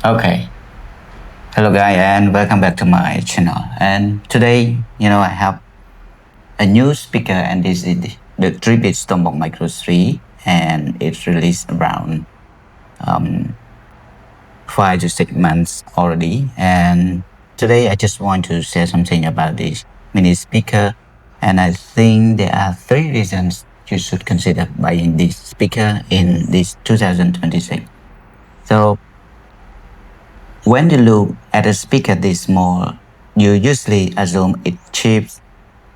Okay, hello guys and welcome back to my channel. And today, I have a new speaker and this is the Tribit StormBox Micro 3 and it's released around 5 to 6 months already. And today I just want to say something about this mini speaker, and I think there are 3 reasons you should consider buying this speaker in this 2026. So when you look at a speaker this small, you usually assume it's cheap,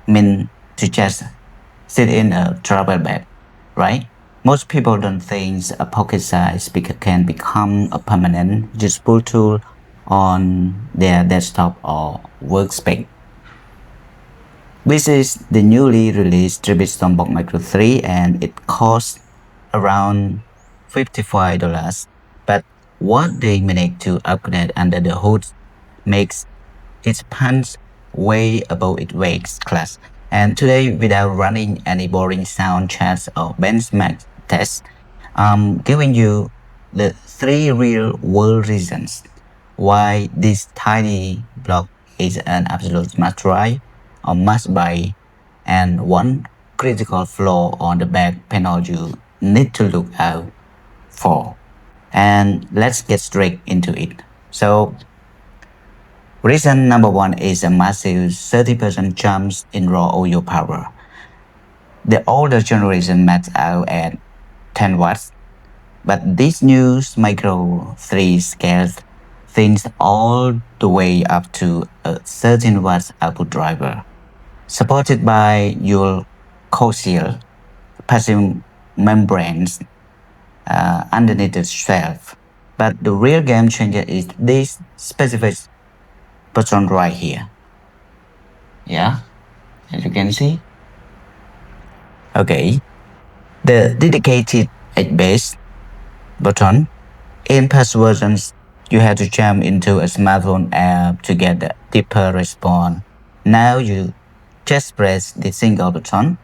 meant to just sit in a travel bag, right? Most people don't think a pocket-sized speaker can become a permanent, useful tool on their desktop or workspace. This is the newly released Tribit StormBox Micro 3 and it costs around $55. But what they managed to upgrade under the hood makes it punch way above its weight class. And today, without running any boring sound checks or benchmark tests, I'm giving you the 3 real-world reasons why this tiny block is an absolute must-try or must-buy, and one critical flaw on the back panel you need to look out for. And let's get straight into it. So, reason number 1 is a massive 30% jump in raw audio power. The older generation maxed out at 10 watts, but this new Micro 3 scales things all the way up to a 13 watts output driver, supported by your coaxial passive membranes underneath the shelf. But the real game changer is this specific button right here. Yeah, as you can see. Okay, the dedicated XBass button. In past versions, you had to jump into a smartphone app to get a deeper response. Now you just press the single button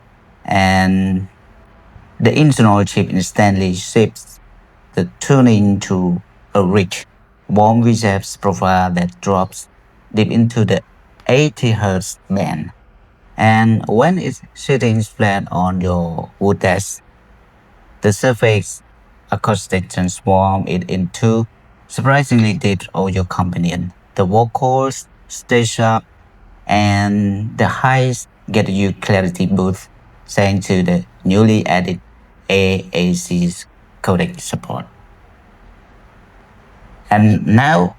and the internal chip instantly shifts the tuning to a rich, warm reserves profile that drops deep into the 80 Hz band. And when it's sitting flat on your wood desk, the surface acoustic transforms it into surprisingly deep audio companion. The vocals stay sharp and the highs get you clarity boost thanks to the newly added AAC codec support. And now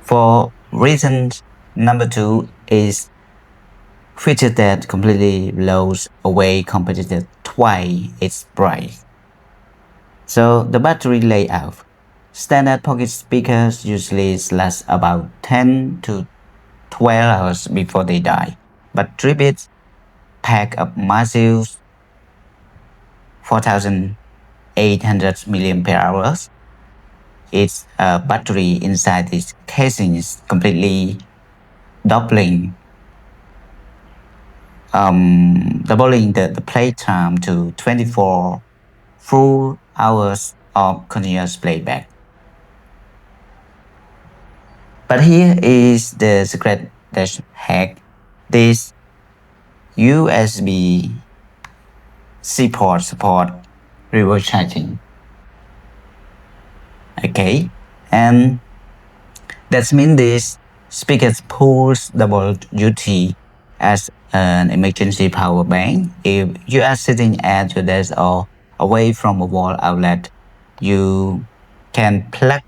for reason number 2 is feature that completely blows away competitors twice its price. So the battery layout. Standard pocket speakers usually last about 10 to 12 hours before they die, but Tribit pack a massive 4,800 milliampere hours. Its battery inside this casing is completely doubling the playtime to 24 full hours of continuous playback. But here is the secret hack. This USB-C port support reverse charging. Okay, and that means this speaker pulls double duty as an emergency power bank. If you are sitting at your desk or away from a wall outlet, you can plug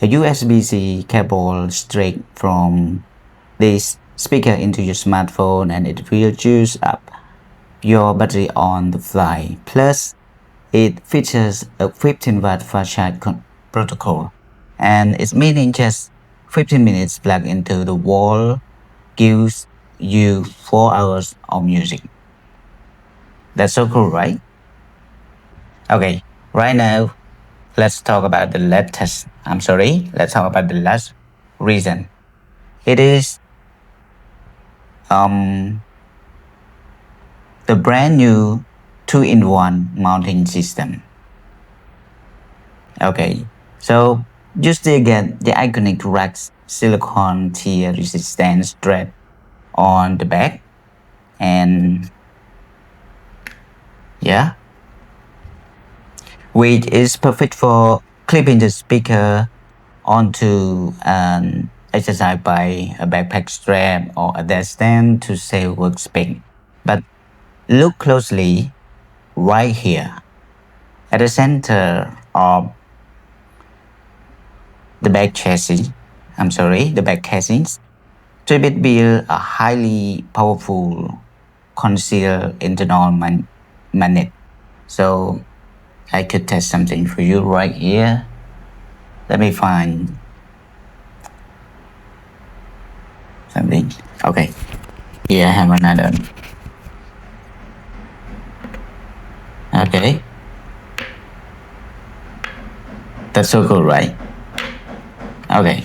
a USB-C cable straight from this speaker into your smartphone and it will use up your battery on the fly. Plus, it features a 15 watt fast charge protocol, and it's meaning just 15 minutes plug into the wall gives you 4 hours of music. That's so cool, right? Okay, right now, let's talk about the let's talk about the last reason. It is the brand new 2-in-1 mounting system. Okay, so You still get the iconic Rex silicone tear resistant strap on the back, and yeah, which is perfect for clipping the speaker onto an exercise by a backpack strap or a desk stand to save workspace. But look closely right here at the center of the back chassis. The back casings. Tribit built a highly powerful concealed internal magnet. So I could test something for you right here. Let me find something. Okay. Here I have another. Okay. That's so cool, right? Okay.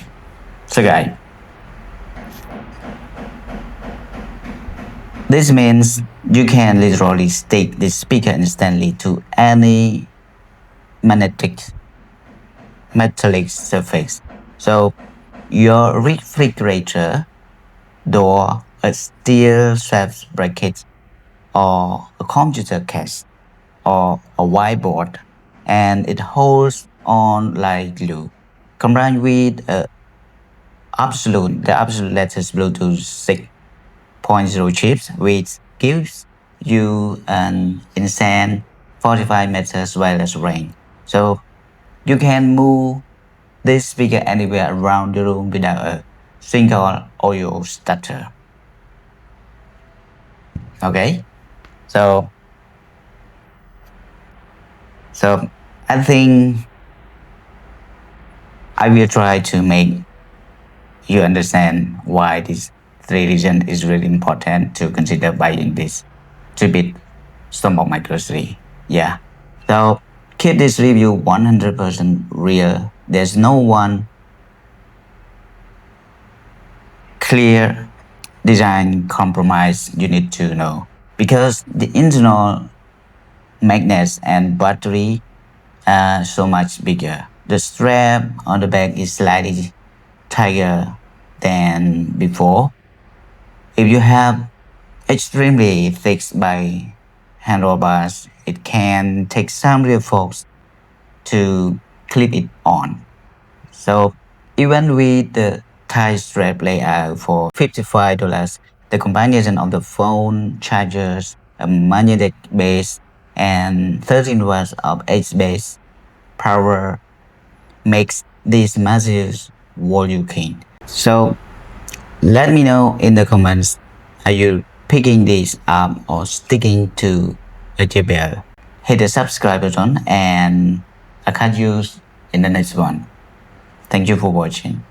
So guys, this means you can literally stick the speaker instantly to any magnetic metallic surface. So your refrigerator door, a steel strap bracket, or a computer case, or a whiteboard, and it holds on like glue. Combined with the absolute latest Bluetooth 6.0 chips, which gives you an insane 45 meters wireless range. So you can move this speaker anywhere around the room without a single audio stutter. Okay, so I think I will try to make you understand why this three reason is really important to consider buying this Tribit StormBox Micro 3. Yeah. So keep this review 100% real. There's no one clear design compromise you need to know, because the internal magnets and battery are so much bigger. The strap on the back is slightly tighter than before. If you have extremely thick by handlebars, it can take some real force to clip it on. So even with the tie strap layout for $55, the combination of the phone chargers, a magnetic base, and 13 watts of XBass power makes this massive volume king. So let me know in the comments, are you picking this up or sticking to a JBL? Hit the subscribe button and I'll catch you in the next one. Thank you for watching.